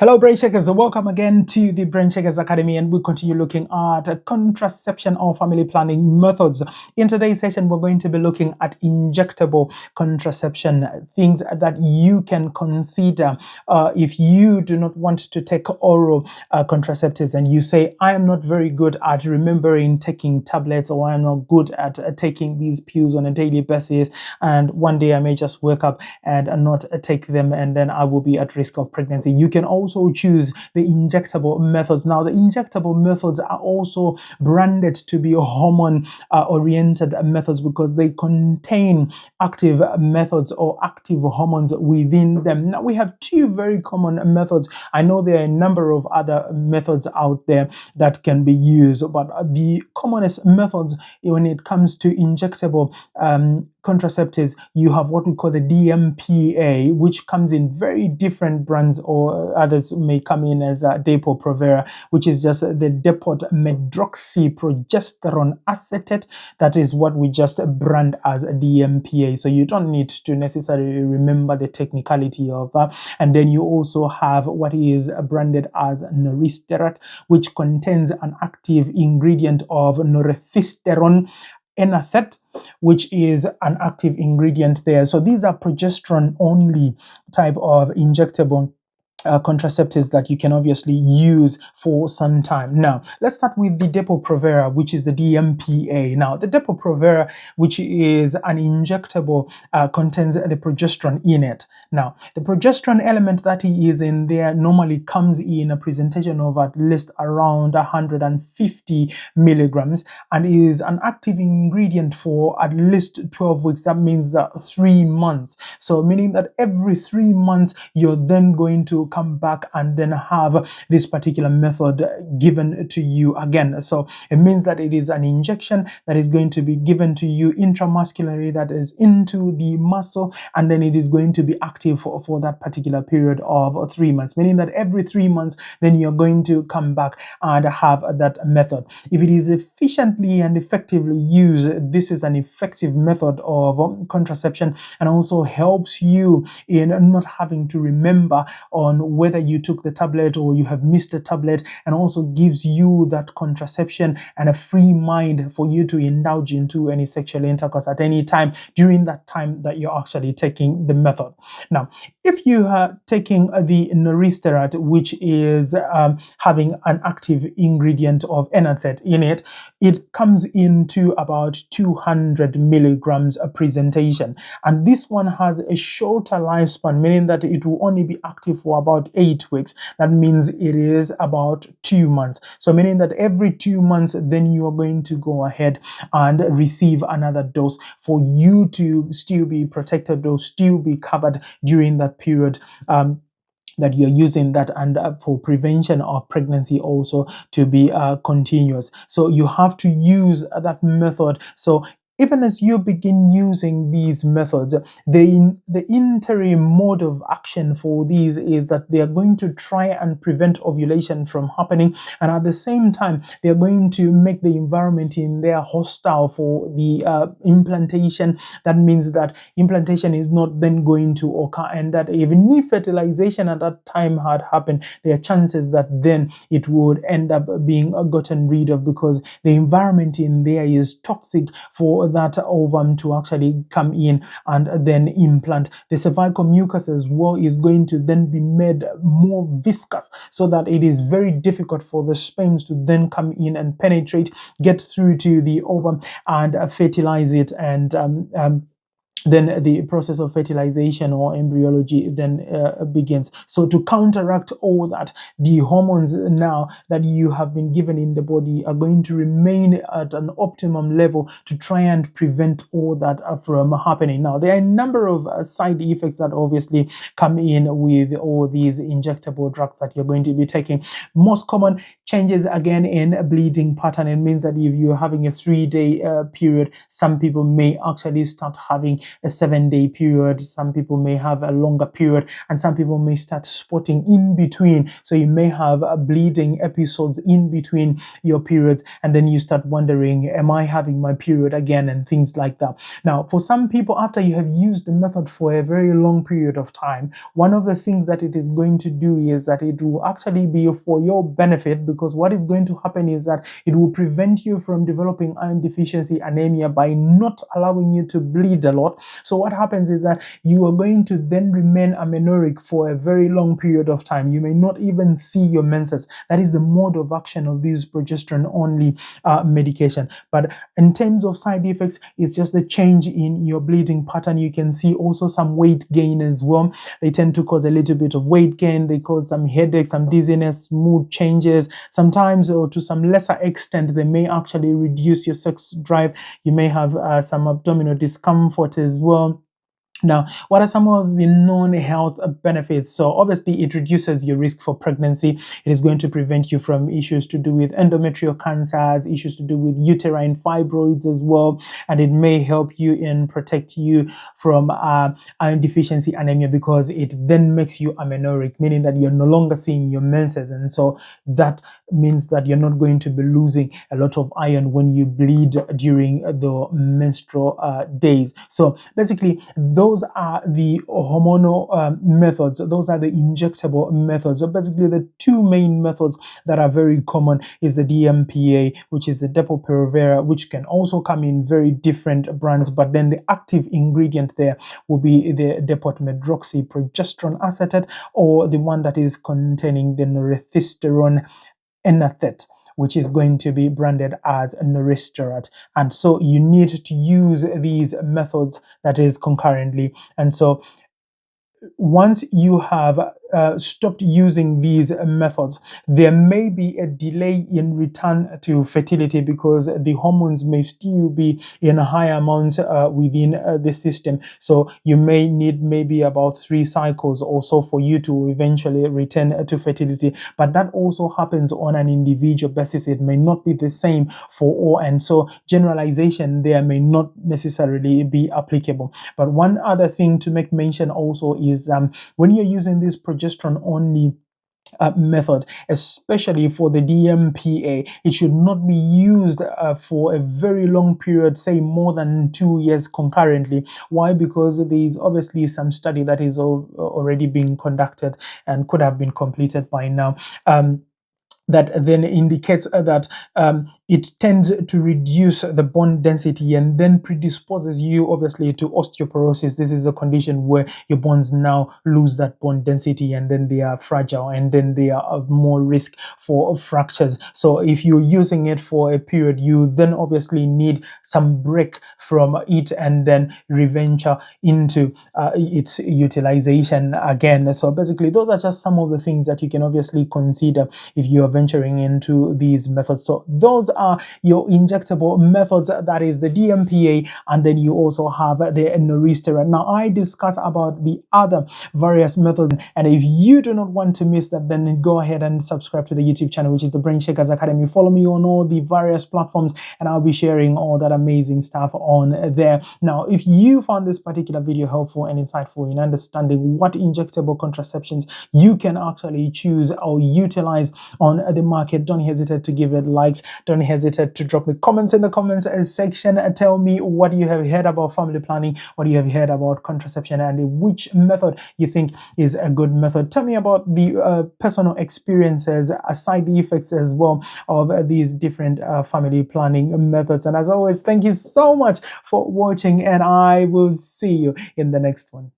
Hello, Brain Shakers. Welcome again to the Brain Shakers Academy, and we continue looking at contraception or family planning methods. In today's session, we're going to be looking at injectable contraception, things that you can consider if you do not want to take oral contraceptives and you say, I am not very good at remembering taking tablets, or I am not good at taking these pills on a daily basis, and one day I may just wake up and not take them, and then I will be at risk of pregnancy. You can also choose the injectable methods. Now, the injectable methods are also branded to be hormone oriented methods because they contain active methods or active hormones within them. Now, we have two very common methods. I know there are a number of other methods out there that can be used, but the commonest methods when it comes to injectable contraceptives, you have what we call the DMPA, which comes in very different brands, or others may come in as Depo-Provera, which is just the depot medroxyprogesterone acetate. That is what we just brand as a DMPA. So you don't need to necessarily remember the technicality of that. And then you also have what is branded as Noristerat, which contains an active ingredient of norethisterone enanthet, which is an active ingredient there. So these are progesterone only type of injectable contraceptives that you can obviously use for some time. Now, let's start with the Depo-Provera, which is the DMPA. Now, the Depo-Provera, which is an injectable, contains the progesterone in it. Now, the progesterone element that is in there normally comes in a presentation of at least around 150 milligrams and is an active ingredient for at least 12 weeks. That means that 3 months. So meaning that every 3 months, you're then going to come back and then have this particular method given to you again. So it means that it is an injection that is going to be given to you intramuscularly, that is into the muscle, and then it is going to be active for that particular period of 3 months, meaning that every 3 months then you're going to come back and have that method. If it is efficiently and effectively used, this is an effective method of contraception, and also helps you in not having to remember on whether you took the tablet or you have missed a tablet, and also gives you that contraception and a free mind for you to indulge into any sexual intercourse at any time during that time that you're actually taking the method. Now, if you are taking the Noristerat, which is having an active ingredient of enanthet in it, it comes into about 200 milligrams a presentation, and this one has a shorter lifespan, meaning that it will only be active for about 8 weeks. That means it is about 2 months. So meaning that every 2 months, then you are going to go ahead and receive another dose for you to still be protected or still be covered during that period that you're using that, and for prevention of pregnancy also to be continuous. So you have to use that method. So even as you begin using these methods, the interim mode of action for these is that they are going to try and prevent ovulation from happening, and at the same time they are going to make the environment in there hostile for the implantation. That means that implantation is not then going to occur, and that even if fertilization at that time had happened, there are chances that then it would end up being gotten rid of, because the environment in there is toxic for that ovum to actually come in and then implant. The cervical mucus as well is going to then be made more viscous, so that it is very difficult for the sperms to then come in and penetrate, get through to the ovum and fertilize it, and then the process of fertilization or embryology then begins. So to counteract all that, the hormones now that you have been given in the body are going to remain at an optimum level to try and prevent all that from happening. Now, there are a number of side effects that obviously come in with all these injectable drugs that you're going to be taking. Most common changes again in bleeding pattern. It means that if you're having a 3-day period, some people may actually start having a 7-day period, some people may have a longer period, and some people may start spotting in between. So you may have bleeding episodes in between your periods, and then you start wondering, am I having my period again, and things like that. Now, for some people, after you have used the method for a very long period of time, one of the things that it is going to do is that it will actually be for your benefit, because what is going to happen is that it will prevent you from developing iron deficiency anemia by not allowing you to bleed a lot. So what happens is that you are going to then remain amenorrheic for a very long period of time. You may not even see your menses. That is the mode of action of this progesterone only medication. But in terms of side effects, it's just the change in your bleeding pattern. You can see also some weight gain as well. They tend to cause a little bit of weight gain. They cause some headaches, some dizziness, mood changes. Sometimes, or to some lesser extent, they may actually reduce your sex drive. You may have some abdominal discomfort as well. Now, what are some of the known health benefits? So obviously it reduces your risk for pregnancy. It is going to prevent you from issues to do with endometrial cancers, issues to do with uterine fibroids as well. And it may help you and protect you from iron deficiency anemia, because it then makes you amenorrheic, meaning that you're no longer seeing your menses. And so that means that you're not going to be losing a lot of iron when you bleed during the menstrual days. So basically, those are the hormonal methods. Those are the injectable methods. So basically, the two main methods that are very common is the DMPA, which is the Depo-Provera, which can also come in very different brands, but then the active ingredient there will be the depot-medroxyprogesterone acetate, or the one that is containing the norethisterone enanthate, which is going to be branded as Noresterate. And so you need to use these methods, that is concurrently. And so once you have stopped using these methods, there may be a delay in return to fertility, because the hormones may still be in high amounts within the system. So you may need maybe about 3 cycles or so for you to eventually return to fertility. But that also happens on an individual basis. It may not be the same for all, and so generalization there may not necessarily be applicable. But one other thing to make mention also is when you're using this progesterone only method, especially for the DMPA, it should not be used for a very long period, say more than 2 years concurrently. Why? Because there is obviously some study that is already being conducted and could have been completed by now. That then indicates that it tends to reduce the bone density and then predisposes you obviously to osteoporosis. This is a condition where your bones now lose that bone density, and then they are fragile, and then they are of more risk for fractures. So if you're using it for a period, you then obviously need some break from it and then reventure into its utilization again. So basically, those are just some of the things that you can obviously consider if you are venturing into these methods. So those are your injectable methods, that is the DMPA, and then you also have the Noresterate. Now I discuss about the other various methods, and if you do not want to miss that, then go ahead and subscribe to the YouTube channel, which is the Brain Shakers Academy. Follow me on all the various platforms, and I'll be sharing all that amazing stuff on there. Now, if you found this particular video helpful and insightful in understanding what injectable contraceptions you can actually choose or utilize on the market, don't hesitate to give it likes. Don't hesitate to drop me comments in the comments section. Tell me what you have heard about family planning, what you have heard about contraception, and which method you think is a good method. Tell me about the personal experiences, side effects as well of these different family planning methods. And as always, thank you so much for watching, and I will see you in the next one.